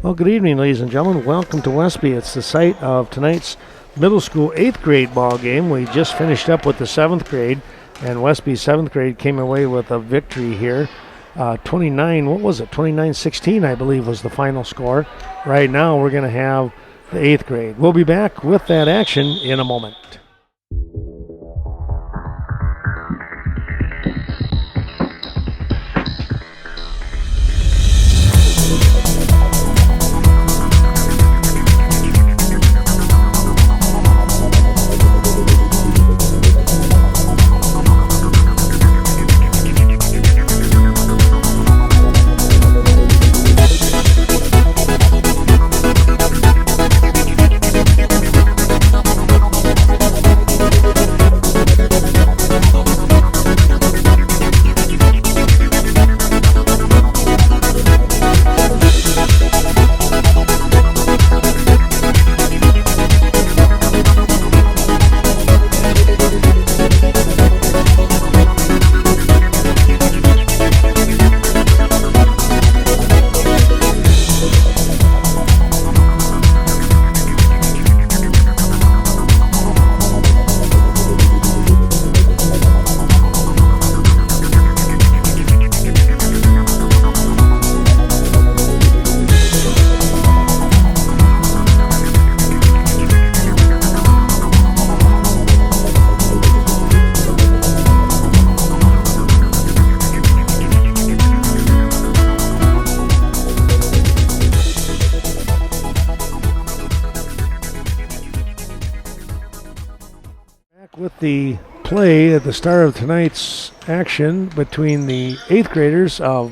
Well, good evening, ladies and gentlemen. Welcome to Westby. It's the site of tonight's middle school 8th grade ball game. We just finished up with the 7th grade, and Westby 7th grade came away with a victory here. 29-16, I believe, was the final score. Right now, we're going to have the 8th grade. We'll be back with that action in a moment. With the play at the start of tonight's action between the 8th graders of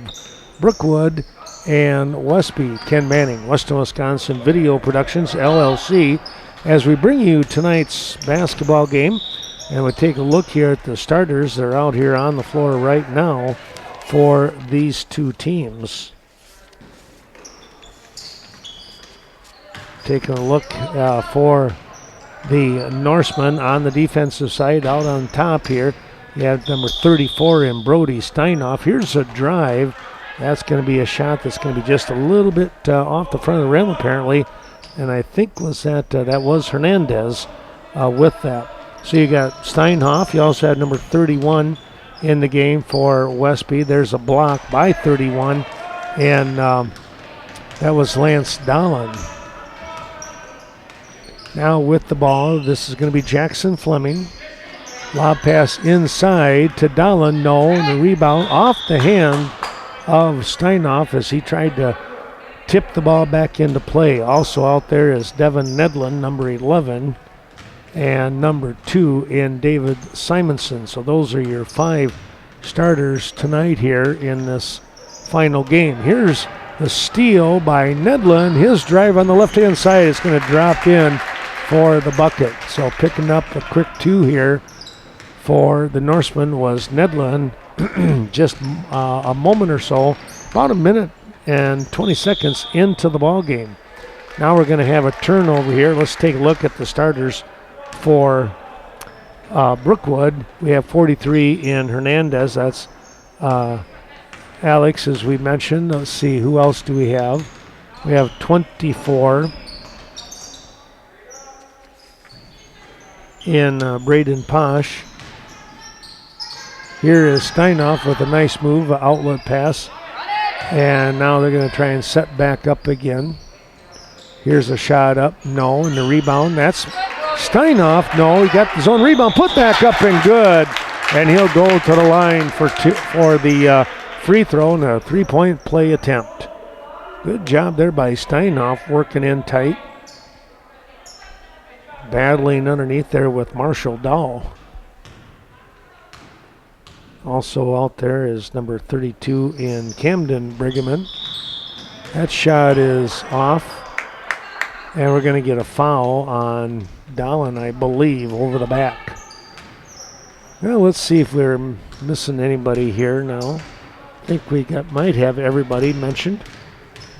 Brookwood and Westby. Ken Manning, Western Wisconsin Video Productions, LLC, as we bring you tonight's basketball game. And we take a look here at the starters. They're out here on the floor right now for these two teams. Taking a look for the Norsemen on the defensive side. Out on top here, you have number 34 in Brody Steinoff. Here's a drive. That's going to be a shot that's going to be just a little bit off the front of the rim, apparently. And I think was that was Hernandez with that. So you got Steinhoff. You also had number 31 in the game for Westby. There's a block by 31, and that was Lance Dahlen. Now with the ball, this is going to be Jackson Fleming. Lob pass inside to Dahlen. No, and the rebound off the hand of Steinoff as he tried to tip the ball back into play. Also out there is Devin Nedlin, number 11, and number 2 in David Simonson. So those are your 5 starters tonight here in this final game. Here's the steal by Nedlin. His drive on the left-hand side is going to drop in for the bucket. So picking up a quick 2 here for the Norseman was Nedlin. Just a moment or so, about a minute and 20 seconds into the ball game. Now we're going to have a turnover here. Let's take a look at the starters for Brookwood. We have 43 in Hernandez. That's Alex, as we mentioned. Let's see, who else do we have? We have 24 in Braden Posh. Here is Steinoff with a nice move, an outlet pass. And now they're going to try and set back up again. Here's a shot up. No, and the rebound. That's Steinoff. No, he got his own rebound. Put back up and good. And he'll go to the line for the free throw and a 3-point play attempt. Good job there by Steinoff, working in tight. Battling underneath there with Marshall Dahl. Also out there is number 32 in Camden Brigham. That shot is off. And we're going to get a foul on Dahlen, I believe, over the back. Well, let's see if we're missing anybody here now. I think we might have everybody mentioned.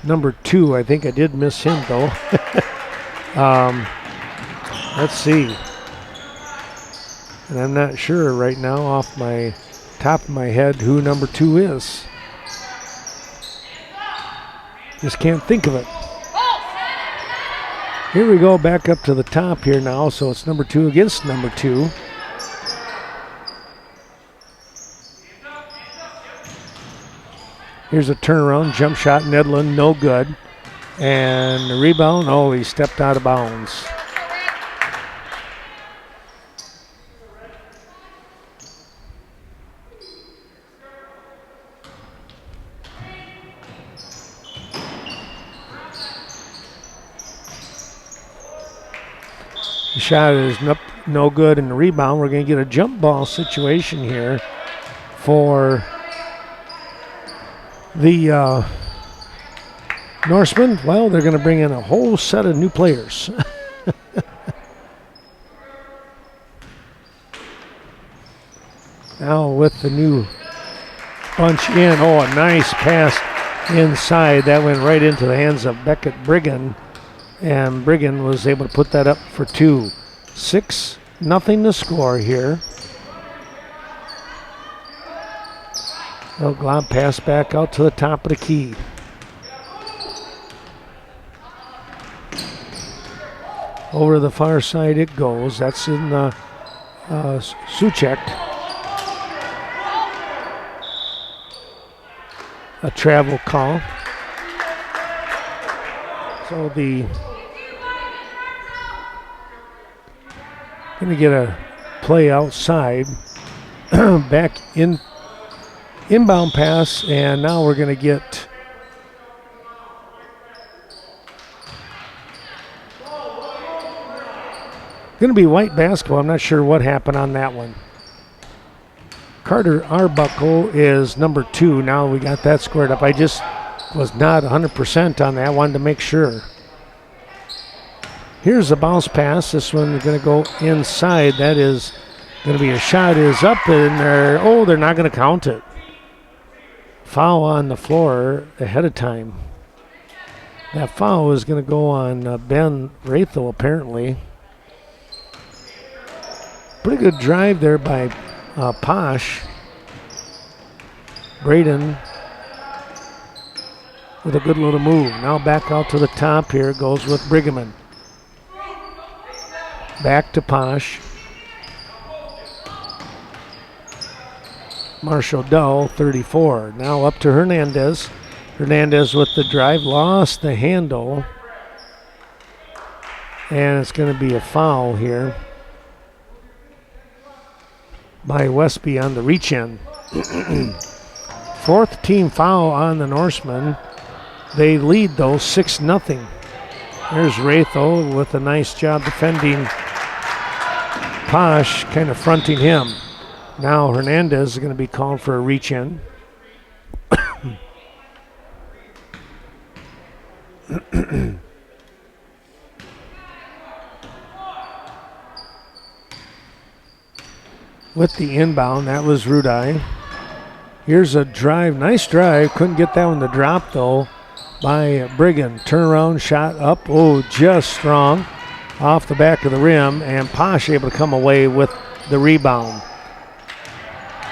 Number 2, I think I did miss him, though. Let's see. And I'm not sure right now off my top of my head who number 2 is. Just can't think of it. Here we go back up to the top here now, so it's number 2 against number 2. Here's a turnaround, jump shot, Nedlin, no good. And the rebound, oh, he stepped out of bounds. The shot is no good, and the rebound, we're going to get a jump ball situation here for the Norsemen. Well, they're going to bring in a whole set of new players. Now with the new bunch in, oh, a nice pass inside. That went right into the hands of Beckett Brigham, and Brigham was able to put that up for 2. 6-0 to score here. Oh, glob pass back out to the top of the key. Over to the far side it goes. That's in Suchek. A travel call. So going to get a play outside. Back in. Inbound pass, and now we're going to get going to be white basketball. I'm not sure what happened on that one. Carter Arbuckle is number 2. Now we got that squared up. I just was not 100% on that. I wanted to make sure. Here's a bounce pass. This one is going to go inside. That is going to be a shot is up in there. Oh, they're not going to count it. Foul on the floor ahead of time. That foul is going to go on Ben Rathel, apparently. Pretty good drive there by Posh. Braden with a good little move. Now back out to the top here. Goes with Brigham. Back to Posh. Marshall Dull, 34. Now up to Hernandez. Hernandez with the drive. Lost the handle. And it's going to be a foul here by Westby on the reach-in. 4th team foul on the Norsemen. They lead, though, 6-0. There's Rathel with a nice job defending Posh, kind of fronting him. Now Hernandez is going to be called for a reach-in. With the inbound, that was Rudai. Here's a drive, nice drive. Couldn't get that one to drop, though, by Brigham. Turnaround shot up, oh, just strong. Off the back of the rim, and Posh able to come away with the rebound.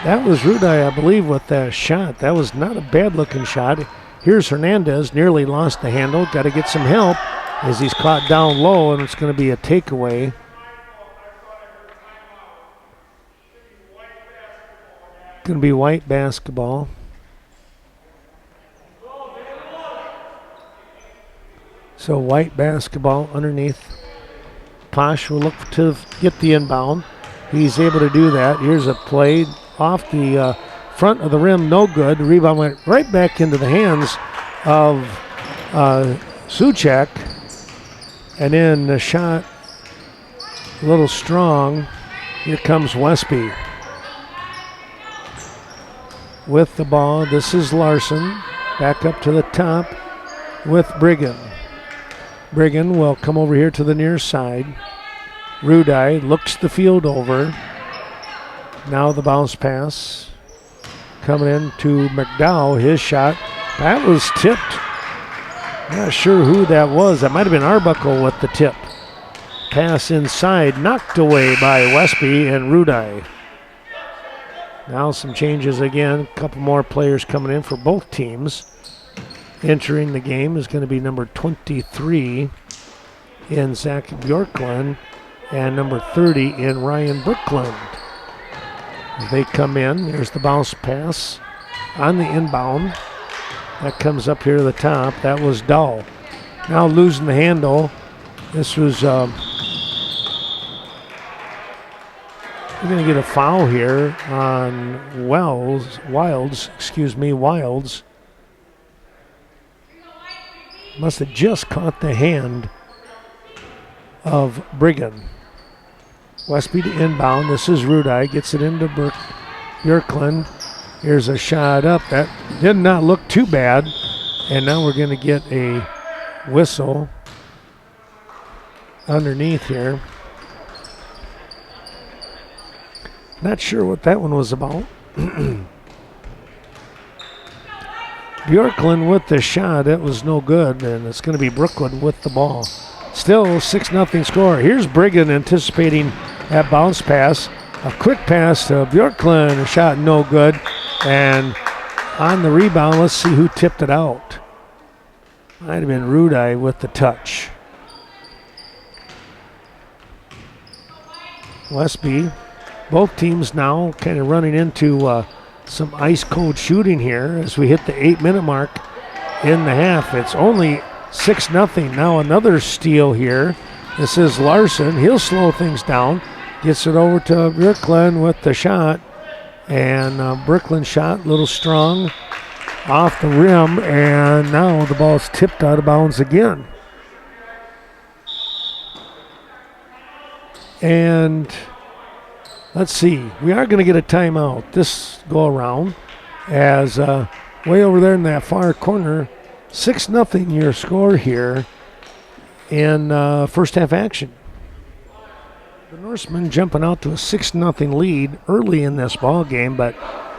That was Rudai, I believe, with that shot. That was not a bad-looking shot. Here's Hernandez, nearly lost the handle. Got to get some help as he's caught down low, and it's going to be a takeaway. Going to be white basketball. So white basketball underneath. Posh will look to get the inbound. He's able to do that. Here's a play off the front of the rim, no good. The rebound went right back into the hands of Suchek. And then the shot a little strong. Here comes Westby with the ball. This is Larson. Back up to the top with Brigham. Brigham will come over here to the near side. Rudai looks the field over. Now the bounce pass coming in to McDowell. His shot. That was tipped. Not sure who that was. That might have been Arbuckle with the tip. Pass inside, knocked away by Westby and Rudai. Now some changes again. A couple more players coming in for both teams. Entering the game is going to be number 23, in Zach Bjorklund and number 30 in Ryan Brooklyn. They come in. There's the bounce pass on the inbound. That comes up here to the top. That was Dahl. Now losing the handle. This was, we're going to get a foul here on Wilds. Must have just caught the hand of Brigham. Westby to inbound. This is Rudai. Gets it into Bjorklund. Here's a shot up. That did not look too bad. And now we're going to get a whistle underneath here. Not sure what that one was about. Bjorklund with the shot. It was no good. And it's going to be Brookwood with the ball. Still 6-0 score. Here's Brigham anticipating that bounce pass. A quick pass to Bjorklund. A shot no good. And on the rebound, let's see who tipped it out. Might have been Rudai with the touch. Westby. Both teams now kind of running into some ice-cold shooting here as we hit the 8-minute mark in the half. It's only 6-0. Now another steal here. This is Larson. He'll slow things down. Gets it over to Brooklyn with the shot. And Brooklyn shot a little strong off the rim. And now the ball's tipped out of bounds again. And let's see. We are going to get a timeout this go around as way over there in that far corner. 6-0 your score here in first half action. The Norsemen jumping out to a 6-0 lead early in this ball game, but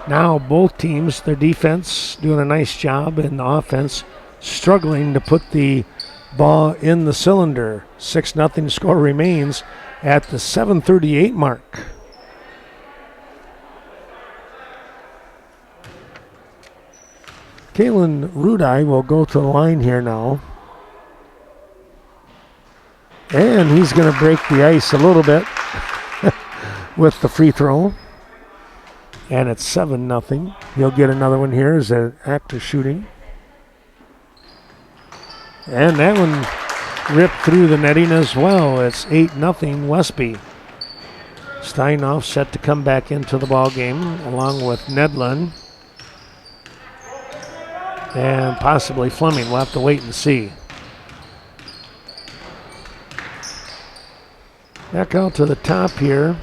now both teams, their defense doing a nice job and the offense struggling to put the ball in the cylinder. 6-0 score remains at the 7:38 mark. Kalen Rudai will go to the line here now. And he's going to break the ice a little bit with the free throw. And it's 7-0. He'll get another one here as an act of shooting. And that one ripped through the netting as well. It's 8-0 Westby. Steinhoff set to come back into the ball game along with Nedlund. And possibly Fleming. We'll have to wait and see. Back out to the top here.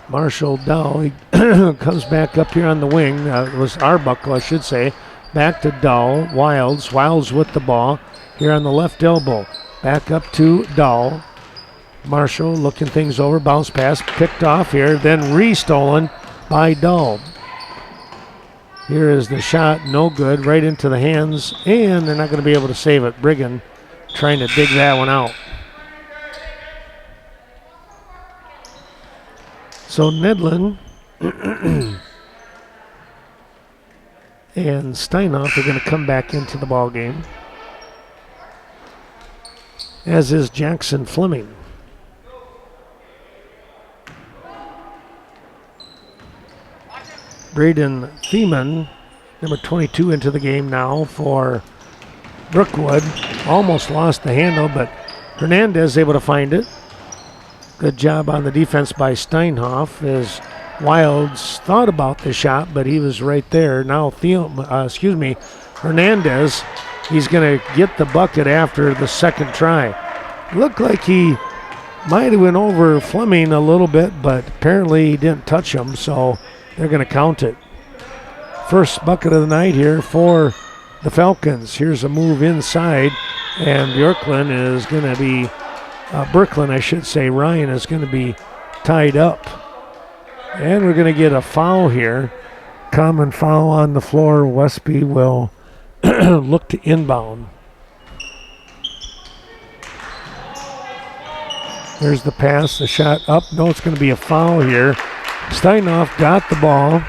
Marshall Dahl, he comes back up here on the wing. It was Arbuckle, I should say. Back to Dahl. Wilds with the ball here on the left elbow. Back up to Dahl. Marshall looking things over. Bounce pass picked off here. Then re-stolen by Dahl. Here is the shot. No good. Right into the hands. And they're not going to be able to save it. Brigham trying to dig that one out. So Nedlund and Steinhoff are going to come back into the ball game, as is Jackson Fleming. Braden Thiemann, number 22, into the game now for Brookwood. Almost lost the handle, but Hernandez able to find it. Good job on the defense by Steinhoff as Wilds thought about the shot, but he was right there. Now Hernandez, he's going to get the bucket after the second try. Looked like he might have went over Fleming a little bit, but apparently he didn't touch him, so they're going to count it. First bucket of the night here for the Falcons. Here's a move inside, and Bjorklund is going to be, Ryan is going to be tied up. And we're going to get a foul here. Common foul on the floor. Westby will look to inbound. There's the pass, the shot up. No, it's going to be a foul here. Steinhoff got the ball.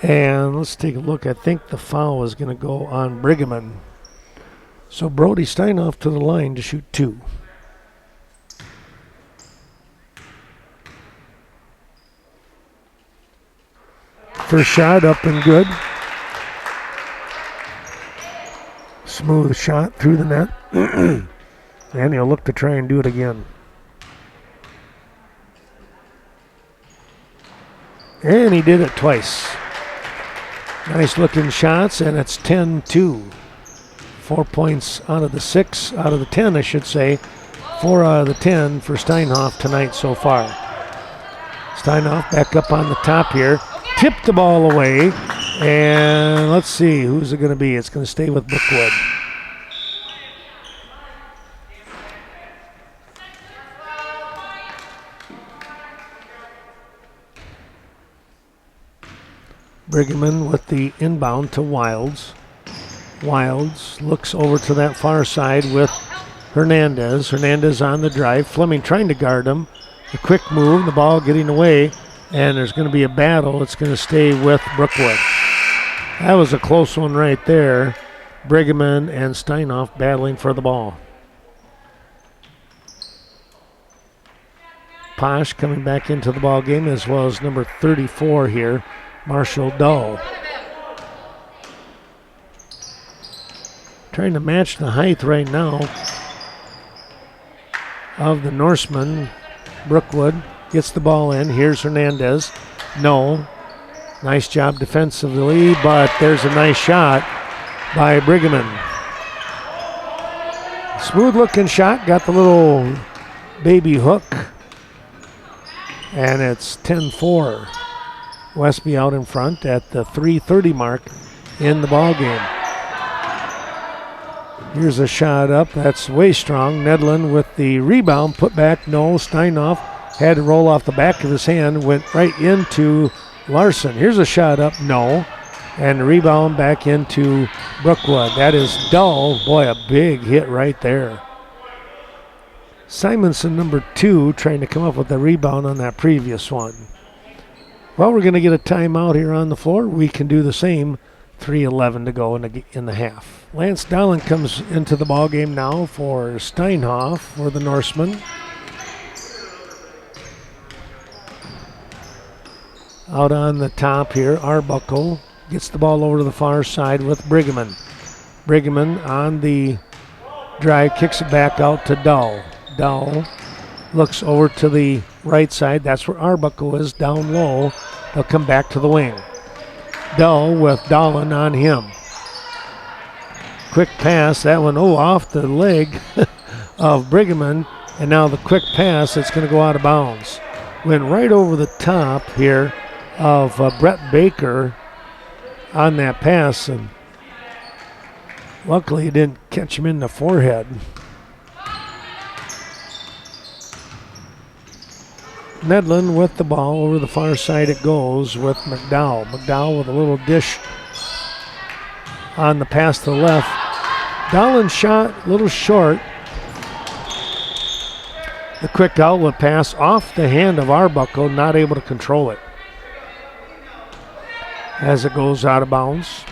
And let's take a look. I think the foul is going to go on Brigham. So Brody Steinoff to the line to shoot 2. First shot up and good. Smooth shot through the net. And he'll look to try and do it again. And he did it twice. Nice looking shots, and it's 10-2. 4 points out of the 6, out of the 10, I should say. 4 out of the 10 for Steinhoff tonight so far. Steinhoff back up on the top here. Tipped the ball away. And let's see, who's it going to be? It's going to stay with Brookwood. Briggerman with the inbound to Wilds. Wilds looks over to that far side with Hernandez. Hernandez on the drive. Fleming trying to guard him. A quick move, the ball getting away, and there's going to be a battle. It's going to stay with Brookwood. That was a close one right there. Briggerman and Steinhoff battling for the ball. Posh coming back into the ball game, as well as number 34 here, Marshall Dull. Trying to match the height right now of the Norseman. Brookwood gets the ball in. Here's Hernandez. No. Nice job defensively, but there's a nice shot by Briggerman. Smooth looking shot. Got the little baby hook. And it's 10-4. Westby out in front at the 3:30 mark in the ball game. Here's a shot up. That's way strong. Nedlin with the rebound. Put back. No. Steinhoff had to roll off the back of his hand. Went right into Larson. Here's a shot up. No. And the rebound back into Brookwood. That is Dull. Boy, a big hit right there. Simonson, number 2, trying to come up with the rebound on that previous one. Well, we're going to get a timeout here on the floor. We can do the same. 3:11 to go in the half. Lance Dahlen comes into the ball game now for Steinhoff for the Norseman. Out on the top here, Arbuckle gets the ball over to the far side with Briggerman. Briggerman on the drive, kicks it back out to Dull. Dull looks over to the right side. That's where Arbuckle is, down low. They'll come back to the wing. Dull with Dahlen on him. Quick pass, that one, off the leg of Briggerman. And now the quick pass, it's going to go out of bounds. Went right over the top here of Brett Baker on that pass. And luckily it didn't catch him in the forehead. Nedlin with the ball. Over the far side it goes with McDowell. McDowell with a little dish on the pass to the left. Dahlen shot a little short. The quick outlet pass off the hand of Arbuckle, not able to control it as it goes out of bounds.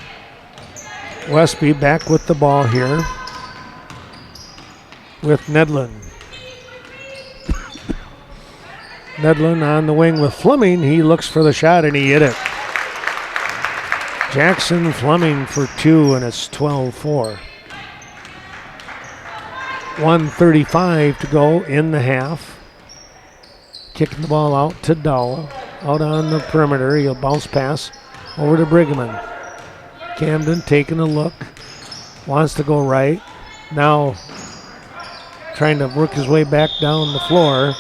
Westby back with the ball here with Nedlin. Nedlin on the wing with Fleming. He looks for the shot and he hit it. Jackson Fleming for 2, and it's 12-4. 1:35 to go in the half. Kicking the ball out to Dull. Out on the perimeter. He'll bounce pass over to Briggerman. Camden taking a look. Wants to go right. Now trying to work his way back down the floor.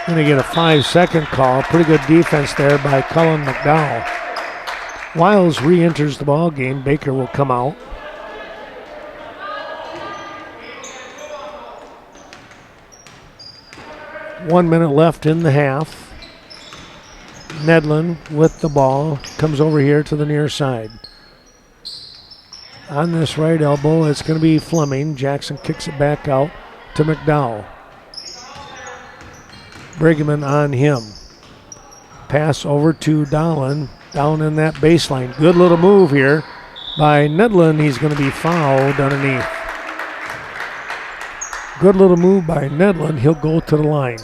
Going to get a 5-second call. Pretty good defense there by Cullen McDowell. Wiles re-enters the ball game. Baker will come out. One minute left in the half. Nedlin with the ball. Comes over here to the near side. On this right elbow, it's going to be Fleming. Jackson kicks it back out to McDowell. Briggerman on him. Pass over to Dahlen down in that baseline. Good little move here by Nedlin. He's going to be fouled underneath. Good little move by Nedlin. He'll go to the line.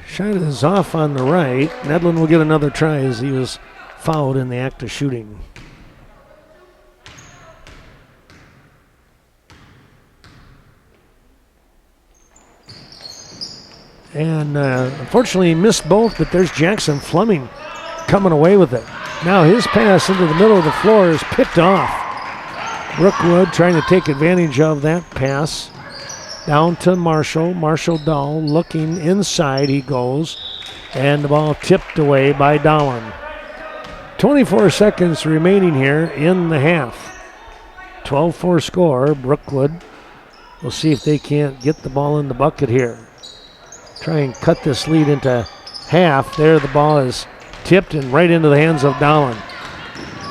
Shot is off on the right. Nedlin will get another try as he was fouled in the act of shooting. And unfortunately he missed both, but there's Jackson Fleming coming away with it. Now his pass into the middle of the floor is picked off. Brookwood trying to take advantage of that pass. Down to Marshall. Marshall Dahl looking inside. He goes. And the ball tipped away by Dolan. 24 seconds remaining here in the half. 12-4 score. Brookwood. We'll see if they can't get the ball in the bucket here. Try and cut this lead into half. There the ball is tipped and right into the hands of Dolan.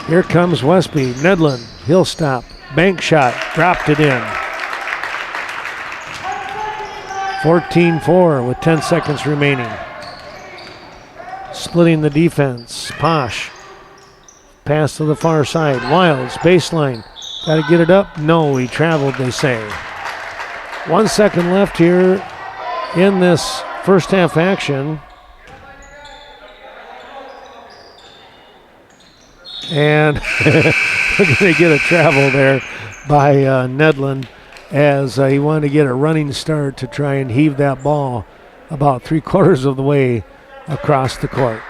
Here comes Westby. Nedlin. He'll stop. Bank shot. Dropped it in. 14-4 with 10 seconds remaining. Splitting the defense. Posh. Pass to the far side. Wilds, baseline. Got to get it up? No, he traveled, they say. 1 second left here in this first half action. And we're going to get a travel there by Nedlin, as he wanted to get a running start to try and heave that ball about 3/4 of the way across the court.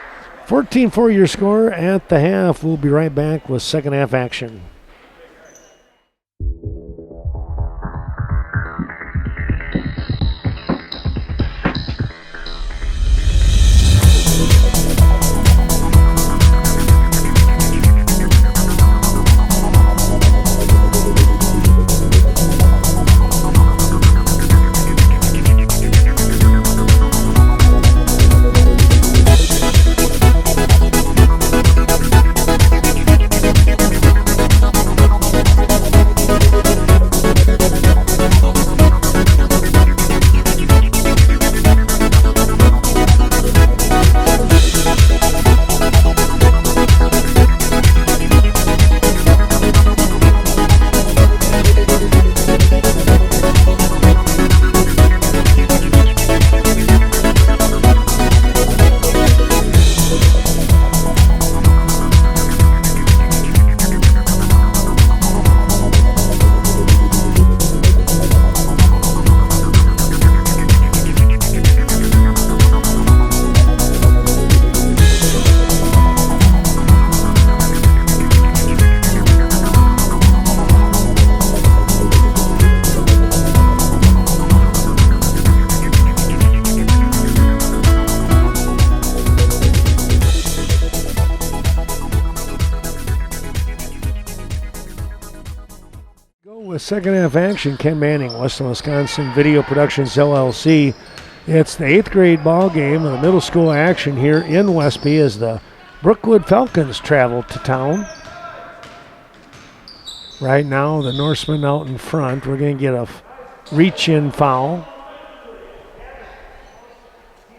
14-4 your score at the half. We'll be right back with second half action. Second half action. Ken Manning, Western Wisconsin Video Productions LLC. It's the 8th grade ball game of the middle school action here in Westby as the Brookwood Falcons travel to town. Right now the Norsemen out in front. We're going to get a reach-in foul.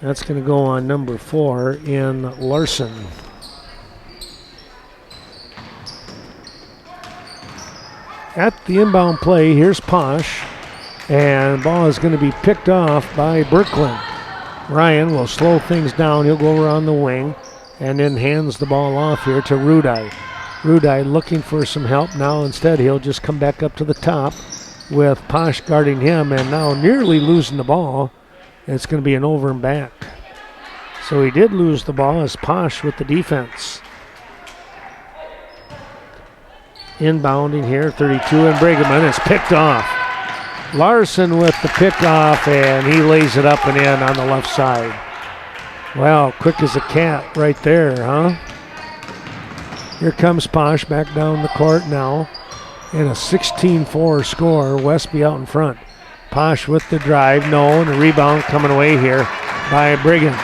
That's going to go on number 4 in Larson. At the inbound play, here's Posh, and the ball is going to be picked off by Birkeland. Ryan will slow things down. He'll go around the wing and then hands the ball off here to Rudai. Rudai looking for some help. Now instead he'll just come back up to the top with Posh guarding him, and now nearly losing the ball. It's going to be an over and back. So he did lose the ball as Posh with the defense. Inbounding here, 32, and Brigham is picked off. Larson with the pick off, and he lays it up and in on the left side. Wow, quick as a cat right there, huh? Here comes Posh back down the court now. In a 16-4 score, Westby out in front. Posh with the drive, no, and a rebound coming away here by Brigham.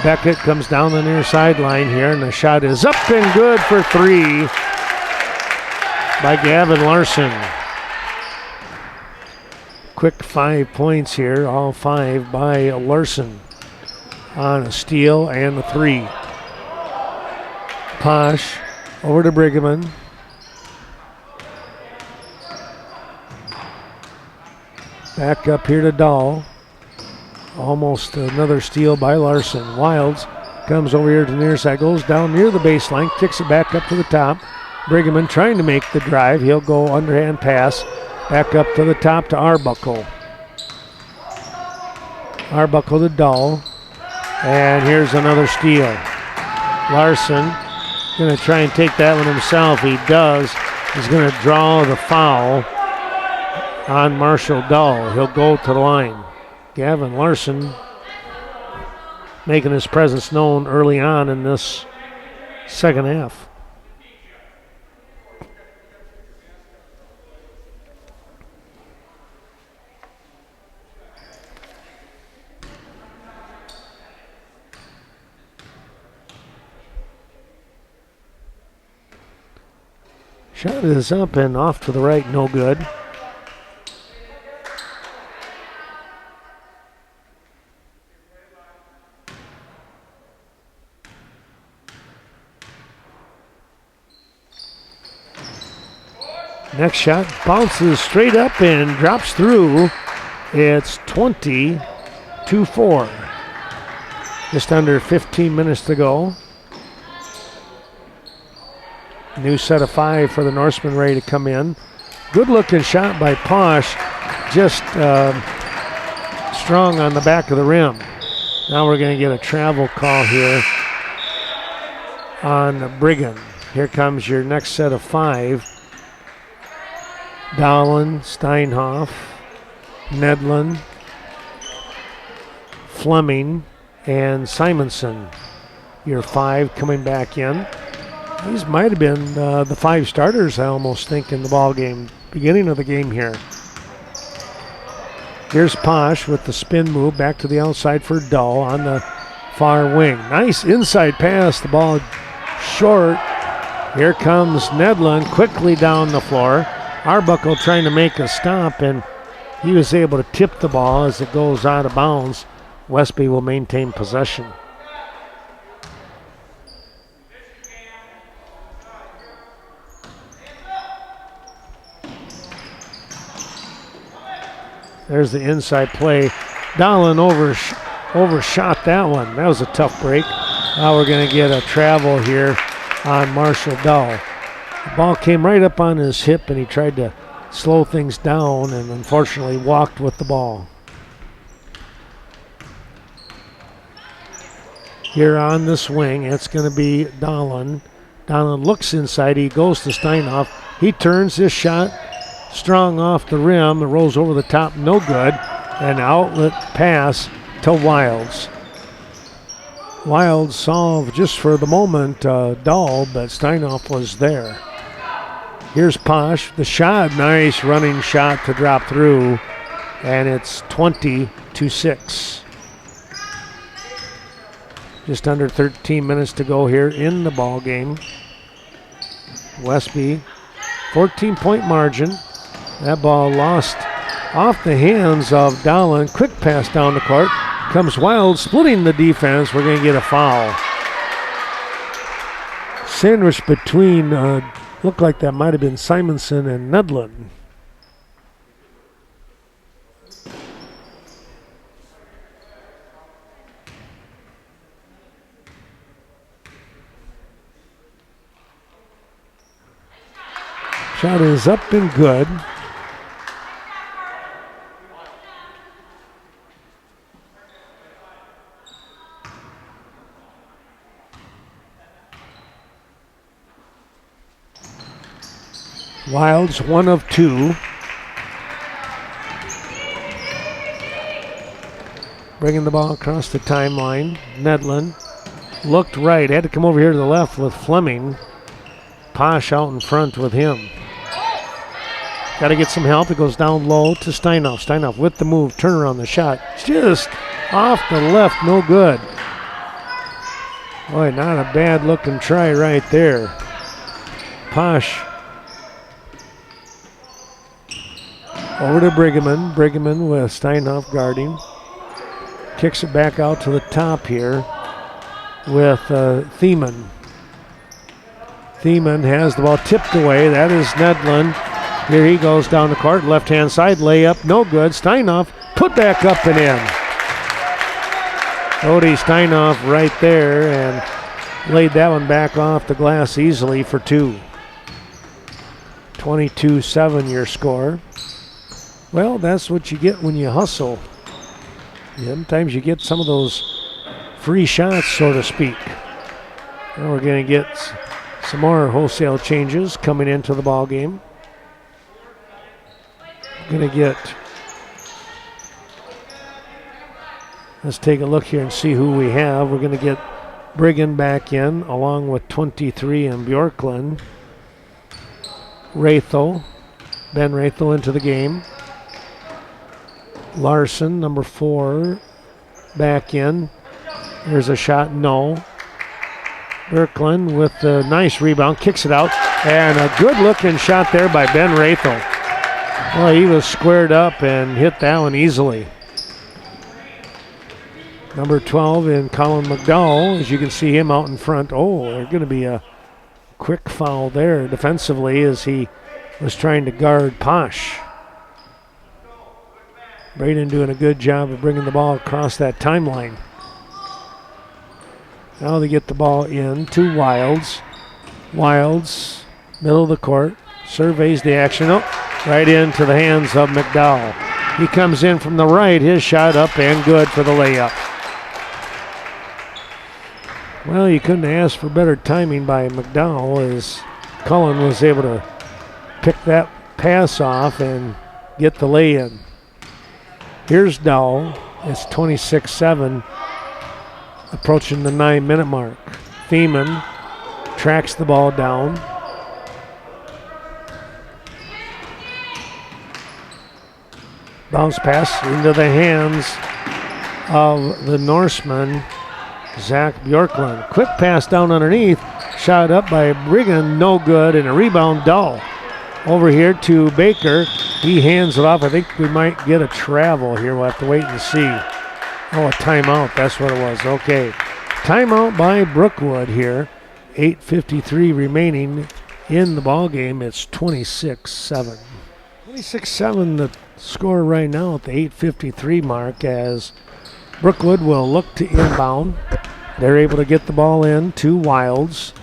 Beckett comes down the near sideline here, and the shot is up and good for 3 by Gavin Larson. quick 5 points here, all 5 by Larson on a steal and a 3. Posh over to Brigham. Back up here to Dahl. Almost another steal by Larson. Wilds comes over here to the near side, goes down near the baseline, kicks it back up to the top. Brigham trying to make the drive. He'll go underhand pass. Back up to the top to Arbuckle. Arbuckle to Dahl. And here's another steal. Larson going to try and take that one himself. He does. He's going to draw the foul on Marshall Dahl. He'll go to the line. Gavin Larson making his presence known early on in this second half. Shot is up and off to the right, no good. Next shot bounces straight up and drops through. It's 20-4. Just under 15 minutes to go. New set of 5 for the Norsemen ready to come in. Good looking shot by Posh. Just strong on the back of the rim. Now we're going to get a travel call here on Brigham. Here comes your next set of 5. Dowland, Steinhoff, Nedlin, Fleming, and Simonson. Your 5 coming back in. These might have been the 5 starters, I almost think, in the ball game, beginning of the game here. Here's Posh with the spin move back to the outside for Dahl on the far wing. Nice inside pass, the ball short. Here comes Nedlin quickly down the floor. Arbuckle trying to make a stop, and he was able to tip the ball as it goes out of bounds. Westby will maintain possession. There's the inside play. Dowland overshot that one. That was a tough break. Now we're going to get a travel here on Marshall Dahl. The ball came right up on his hip, and he tried to slow things down and unfortunately walked with the ball. Here on this wing, it's going to be Dowland. Dowland looks inside. He goes to Steinhoff. He turns his shot strong off the rim. It rolls over the top, no good. An outlet pass to Wilds. Wilds solved just for the moment Dahl, but Steinhoff was there. Here's Posh. The shot, nice running shot to drop through, and it's 20-6. Just under 13 minutes to go here in the ball game. Westby, 14-point margin. That ball lost off the hands of Dowland. Quick pass down the court. Comes Wild, splitting the defense. We're going to get a foul. Sandwiched between, looked like that might have been Simonson and Nedlin. Shot is up and good. Wilds 1 of 2. Bringing the ball across the timeline. Nedlin looked right. Had to come over here to the left with Fleming. Posh out in front with him. Got to get some help. It goes down low to Steinhoff. Steinhoff with the move. Turn around the shot. Just off the left. No good. Boy, not a bad looking try right there. Over to Brigham. Brigham with Steinhoff guarding. Kicks it back out to the top here with Thiemann. Thiemann has the ball tipped away. That is Nedlund. Here he goes down the court. Left-hand side layup. No good. Steinhoff put back up and in. Cody Steinhoff right there and laid that one back off the glass easily for two. 22-7 your score. Well, that's what you get when you hustle. Sometimes you get some of those free shots, so to speak. Now we're going to get some more wholesale changes coming into the ball game. Going to get, let's take a look here and see who we have. We're going to get Brigham back in along with 23 and Bjorklund. Rathel, Ben Rathel into the game. Larson, number 4, back in. There's a shot, no. Bjorklund with a nice rebound, kicks it out, and a good-looking shot there by Ben Rathel. Well, he was squared up and hit that one easily. Number 12 in Colin McDowell, as you can see him out in front. Oh, there's going to be a quick foul there defensively as he was trying to guard Posh. Braden doing a good job of bringing the ball across that timeline. Now they get the ball in to Wilds. Wilds, middle of the court, surveys the action. Oh, right into the hands of McDowell. He comes in from the right, his shot up and good for the layup. Well, you couldn't ask for better timing by McDowell as Cullen was able to pick that pass off and get the lay-in. Here's Dowell. It's 26-7, approaching the 9-minute mark. Thiemann tracks the ball down. Bounce pass into the hands of the Norseman, Zach Bjorklund. Quick pass down underneath. Shot up by Brigham, no good, and a rebound, Dowell. Over here to Baker. He hands it off. I think we might get a travel here. We'll have to wait and see. Oh, a timeout. That's what it was. Okay. Timeout by Brookwood here. 8:53 remaining in the ball game. It's 26-7. 26-7 the score right now at the 8:53 mark as Brookwood will look to inbound. They're able to get the ball in to Wilds.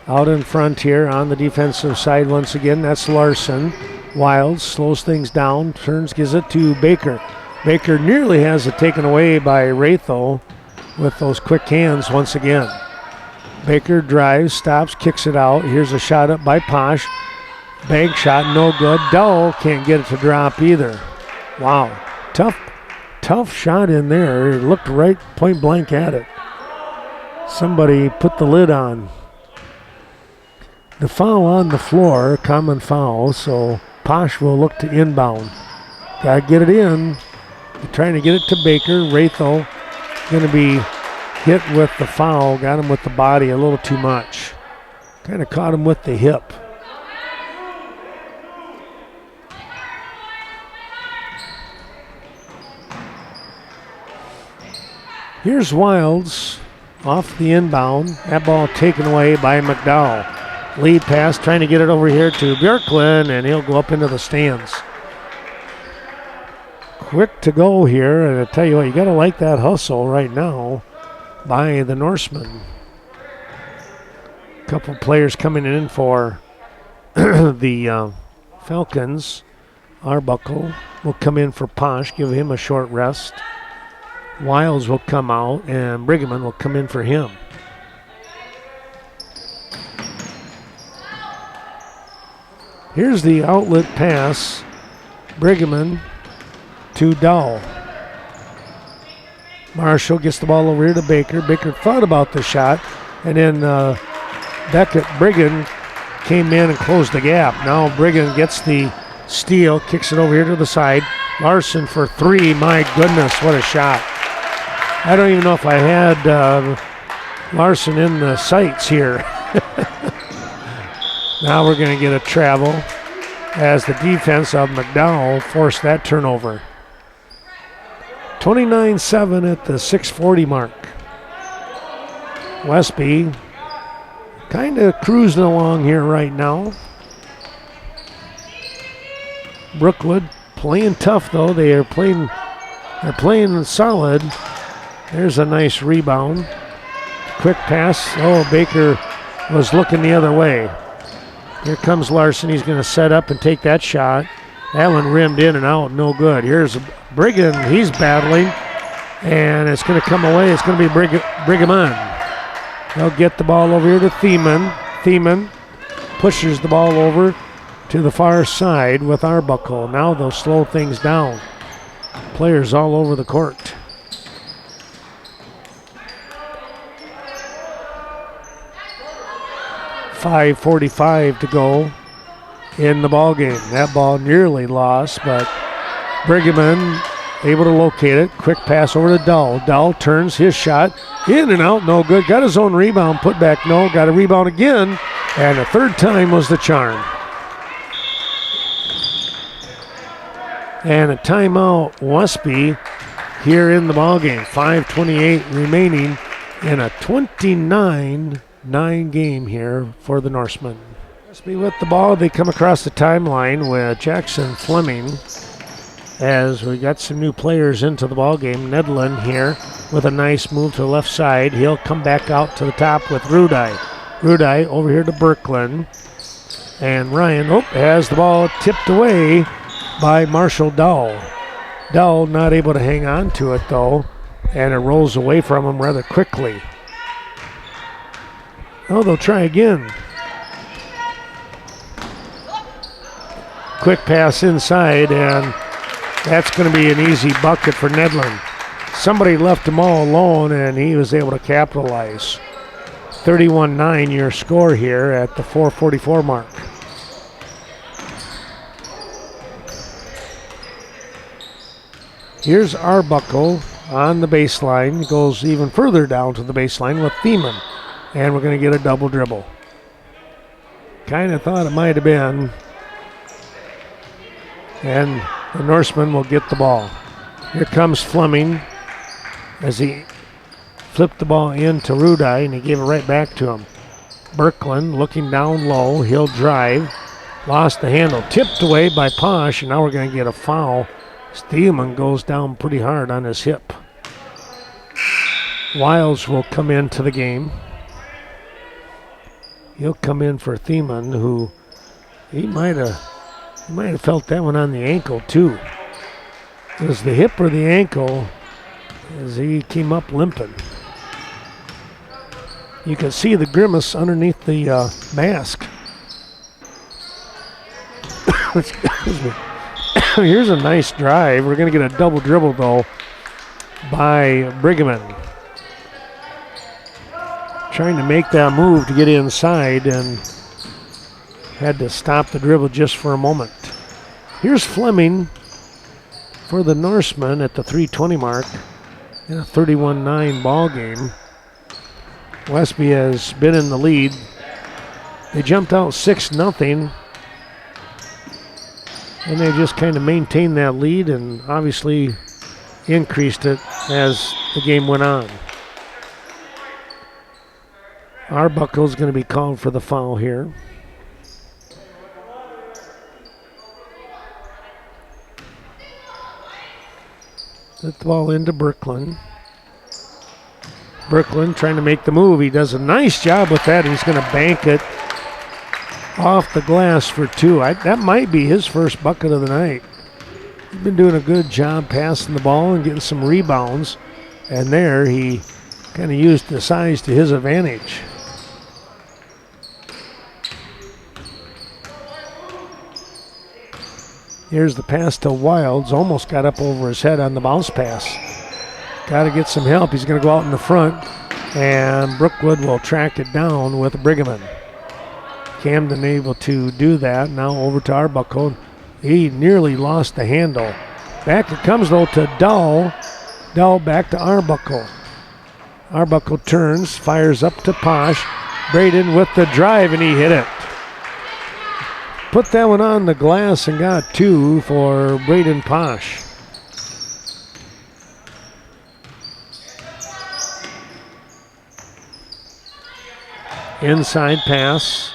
Out in front here on the defensive side once again, that's Larson. Wilds slows things down, turns, gives it to Baker. Baker nearly has it taken away by Rathel with those quick hands once again. Baker drives, stops, kicks it out. Here's a shot up by Posh. Bank shot, no good. Dowell can't get it to drop either. Wow, tough shot in there. It looked right point blank at it. Somebody put the lid on. The foul on the floor, common foul, so Posh will look to inbound. Got to get it in. They're trying to get it to Baker. Rathel going to be hit with the foul. Got him with the body a little too much. Kind of caught him with the hip. Here's Wilds off the inbound. That ball taken away by McDowell. Lead pass, trying to get it over here to Bjorklund, and he'll go up into the stands. Quick to go here, and I tell you what, you got to like that hustle right now by the Norsemen. A couple players coming in for the Falcons. Arbuckle will come in for Posh, give him a short rest. Wilds will come out, and Brigham will come in for him. Here's the outlet pass. Brigham to Dowell. Marshall gets the ball over here to Baker. Baker thought about the shot, and then Brigham came in and closed the gap. Now Brigham gets the steal, kicks it over here to the side. Larson for three. My goodness, what a shot. I don't even know if I had Larson in the sights here. Now we're going to get a travel. as the defense of McDowell forced that turnover. 29-7 at the 6:40 mark. Westby kind of cruising along here right now. Brookwood playing tough though. They're playing solid. There's a nice rebound. Quick pass. Oh, Baker was looking the other way. Here comes Larson. He's going to set up and take that shot. That one rimmed in and out. No good. Here's Brigham. He's battling. And it's going to come away. It's going to be Brigham on. They'll get the ball over here to Thiemann. Thiemann pushes the ball over to the far side with Arbuckle. Now they'll slow things down. Players all over the court. .5:45 to go in the ball game. That ball nearly lost, but Brigham able to locate it. Quick pass over to Dull. Dull turns his shot. In and out, no good. Got his own rebound, put back, no. Got a rebound again, and the third time was the charm. And a timeout, Westby, here in the ballgame. 5:28 remaining in a 29-9 game here for the Norsemen. Westby with the ball. They come across the timeline with Jackson Fleming as we got some new players into the ballgame. Nedlin here with a nice move to the left side. He'll come back out to the top with Rudai. Rudai over here to Birkland. And Ryan has the ball tipped away by Marshall Dull. Dull not able to hang on to it though, and it rolls away from him rather quickly. Oh, they'll try again. Quick pass inside, and that's going to be an easy bucket for Nedlin. Somebody left him all alone, and he was able to capitalize. 31-9 your score here at the 4:44 mark. Here's Arbuckle on the baseline. Goes even further down to the baseline with Thiemann. And we're going to get a double dribble. Kind of thought it might have been. And the Norseman will get the ball. Here comes Fleming as he flipped the ball into Rudai, and he gave it right back to him. Birkland looking down low. He'll drive. Lost the handle. Tipped away by Posh, and now we're going to get a foul. Steelman goes down pretty hard on his hip. Wiles will come into the game. He'll come in for Thiemann, who he might have felt that one on the ankle too. It was the hip or the ankle as he came up limping. You can see the grimace underneath the mask. Excuse me. Here's a nice drive. We're going to get a double dribble, though, by Brigham. Trying to make that move to get inside and had to stop the dribble just for a moment. Here's Fleming for the Norsemen at the 3:20 mark in a 31-9 ball game. Westby has been in the lead. They jumped out 6-0. And they just kind of maintained that lead and obviously increased it as the game went on. Arbuckle's going to be called for the foul here. Let the ball into Birkland. Birkland trying to make the move. He does a nice job with that. He's going to bank it off the glass for two. That might be his first bucket of the night. He's been doing a good job passing the ball and getting some rebounds. And there he kind of used the size to his advantage. Here's the pass to Wilds. Almost got up over his head on the bounce pass. Got to get some help. He's going to go out in the front. And Brookwood will track it down with Brigham. Camden able to do that. Now over to Arbuckle. He nearly lost the handle. Back it comes though to Dull. Dull back to Arbuckle. Arbuckle turns, fires up to Posh. Braden with the drive, and he hit it. put that one on the glass and got 2 for Braden Posh. Inside pass.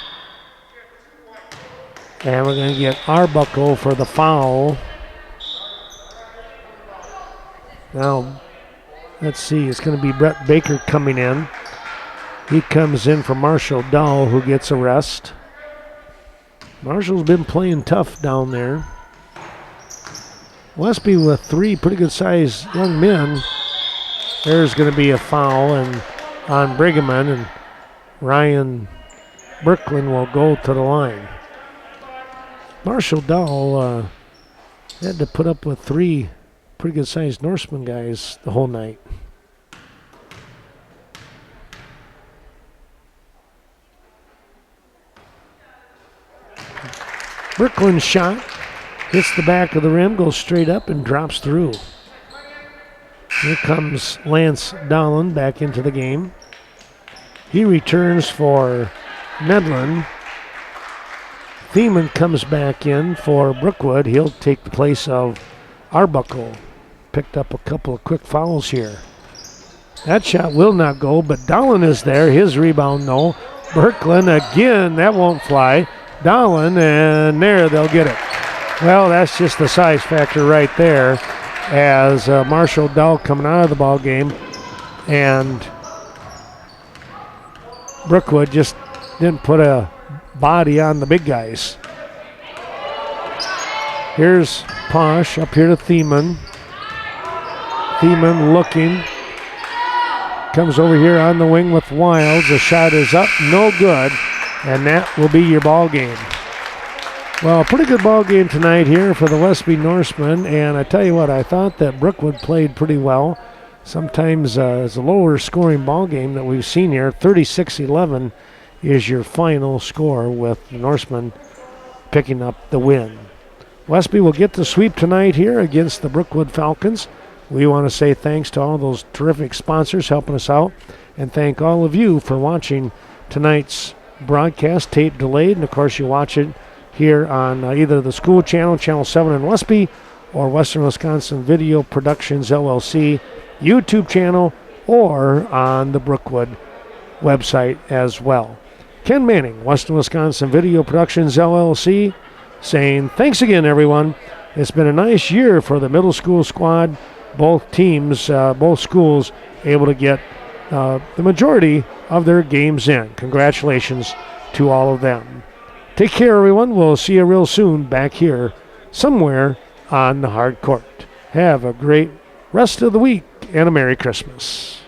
And we're going to get Arbuckle for the foul. Now, let's see. It's going to be Brett Baker coming in. He comes in for Marshall Dahl, who gets a rest. Marshall's been playing tough down there. Westby with 3 pretty good-sized young men. There's going to be a foul on Brigham, and Ryan Brooklyn will go to the line. Marshall Dahl had to put up with 3 pretty good-sized Norseman guys the whole night. Brooklyn's shot hits the back of the rim, goes straight up, and drops through. Here comes Lance Dowland back into the game. He returns for Medlin. Thiemann comes back in for Brookwood. He'll take the place of Arbuckle. Picked up a couple of quick fouls here. That shot will not go, but Dowland is there. His rebound, no. Brooklyn again, that won't fly. Dowland, and there, they'll get it. Well, that's just the size factor right there, as Marshall Dahl coming out of the ball game, and Brookwood just didn't put a body on the big guys. Here's Posh up here to Thiemann. Thiemann looking. Comes over here on the wing with Wilds. The shot is up, no good. And that will be your ball game. Well, a pretty good ball game tonight here for the Westby Norsemen. And I tell you what, I thought that Brookwood played pretty well. Sometimes it's a lower scoring ball game that we've seen here. 36-11 is your final score, with the Norsemen picking up the win. Westby will get the sweep tonight here against the Brookwood Falcons. We want to say thanks to all those terrific sponsors helping us out, and thank all of you for watching tonight's broadcast, tape delayed, and of course you watch it here on either the school channel, Channel 7 in Westby, or Western Wisconsin Video Productions LLC YouTube channel, or on the Brookwood website as well. Ken Manning, Western Wisconsin Video Productions LLC, saying thanks again, everyone. It's been a nice year for the middle school squad. Both teams, both schools able to get the majority of their games in. Congratulations to all of them. Take care, everyone. We'll see you real soon back here somewhere on the hard court. Have a great rest of the week and a Merry Christmas.